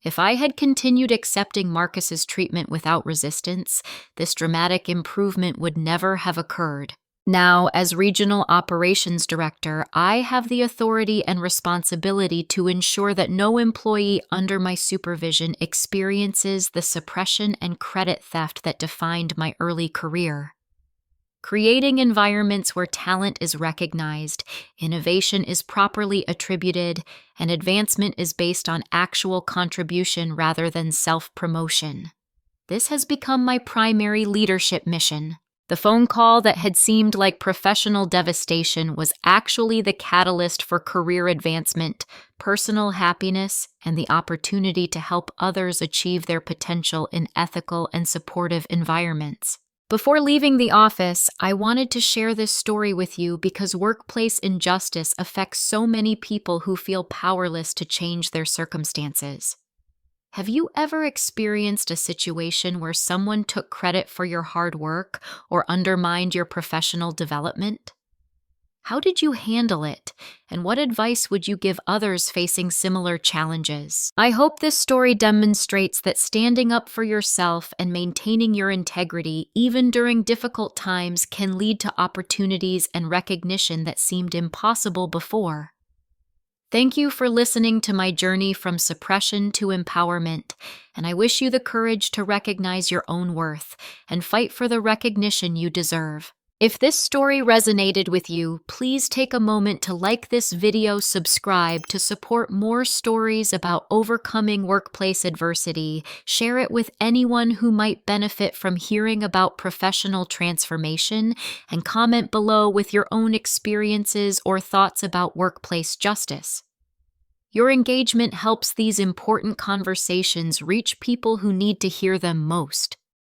If I had continued accepting Marcus's treatment without resistance, this dramatic improvement would never have occurred. Now, as Regional Operations Director, I have the authority and responsibility to ensure that no employee under my supervision experiences the suppression and credit theft that defined my early career. Creating environments where talent is recognized, innovation is properly attributed, and advancement is based on actual contribution rather than self-promotion. This has become my primary leadership mission. The phone call that had seemed like professional devastation was actually the catalyst for career advancement, personal happiness, and the opportunity to help others achieve their potential in ethical and supportive environments. Before leaving the office, I wanted to share this story with you because workplace injustice affects so many people who feel powerless to change their circumstances. Have you ever experienced a situation where someone took credit for your hard work or undermined your professional development? How did you handle it, and what advice would you give others facing similar challenges? I hope this story demonstrates that standing up for yourself and maintaining your integrity, even during difficult times, can lead to opportunities and recognition that seemed impossible before. Thank you for listening to my journey from suppression to empowerment, and I wish you the courage to recognize your own worth and fight for the recognition you deserve. If this story resonated with you, please take a moment to like this video, subscribe to support more stories about overcoming workplace adversity, share it with anyone who might benefit from hearing about professional transformation, and comment below with your own experiences or thoughts about workplace justice. Your engagement helps these important conversations reach people who need to hear them most.